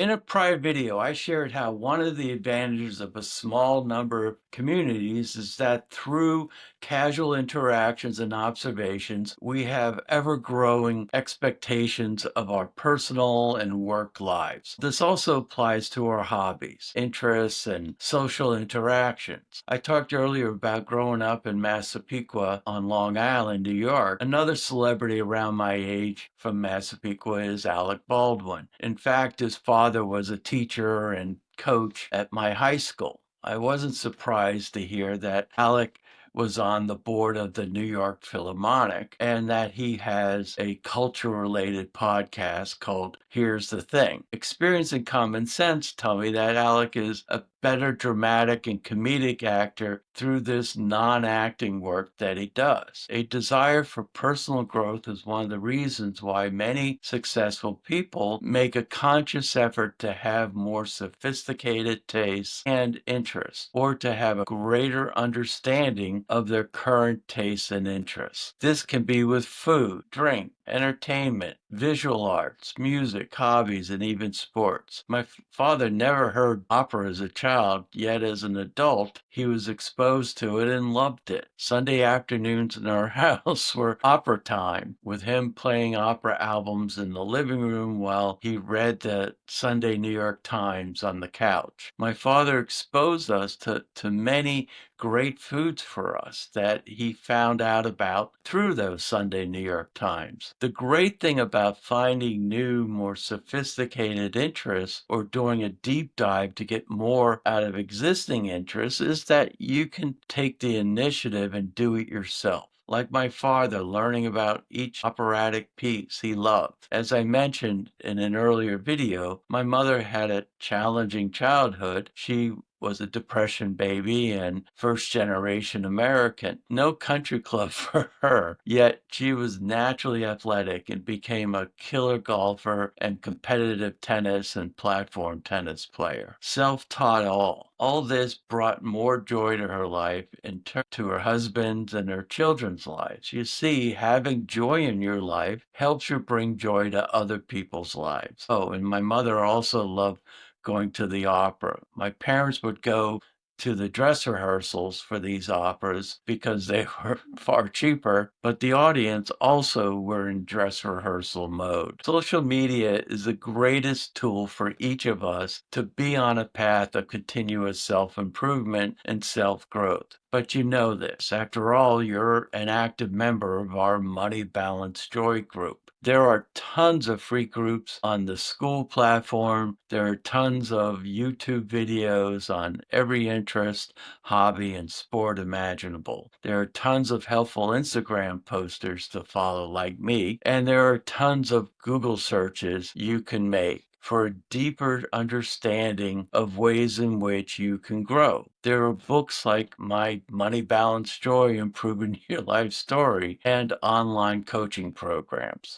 In a prior video, I shared how one of the advantages of a small number of communities is that through casual interactions and observations, we have ever growing expectations of our personal and work lives. This also applies to our hobbies, interests, and social interactions. I talked earlier about growing up in Massapequa on Long Island, New York. Another celebrity around my age from Massapequa is Alec Baldwin. In fact, his father was a teacher and coach at my high school. I wasn't surprised to hear that Alec was on the board of the New York Philharmonic and that he has a culture related podcast called Here's the Thing. Experience and common sense tell me that Alec is a better dramatic and comedic actor through this non acting work that he does. A desire for personal growth is one of the reasons why many successful people make a conscious effort to have more sophisticated tastes and interests, or to have a greater understanding of their current tastes and interests. This can be with food, drink, entertainment, visual arts, music, hobbies, and even sports. My father never heard opera as a child, yet as an adult, he was exposed to it and loved it. Sunday afternoons in our house were opera time, with him playing opera albums in the living room while he read the Sunday New York Times on the couch. My father exposed us to many great foods for us that he found out about through those Sunday New York Times. The great thing about finding new, more sophisticated interests or doing a deep dive to get more out of existing interests is that you can take the initiative and do it yourself. Like my father, learning about each operatic piece he loved. As I mentioned in an earlier video, my mother had a challenging childhood. She was a Depression baby and first generation American. No country club for her, yet she was naturally athletic and became a killer golfer and competitive tennis and platform tennis player. Self taught all this brought more joy to her life and to her husband's and her children's lives. You see, having joy in your life helps you bring joy to other people's lives. Oh, and my mother also loved going to the opera. My parents would go to the dress rehearsals for these operas because they were far cheaper, but the audience also were in dress rehearsal mode. Social media is the greatest tool for each of us to be on a path of continuous self improvement and self growth. But you know this. After all, you're an active member of our Money Balance Joy group. There are tons of free groups on the school platform. There are tons of YouTube videos on every interest, hobby, and sport imaginable. There are tons of helpful Instagram posters to follow, like me, and there are tons of Google searches you can make for a deeper understanding of ways in which you can grow. There are books like My Money Balance Joy, Improving Your Life Story, and online coaching programs.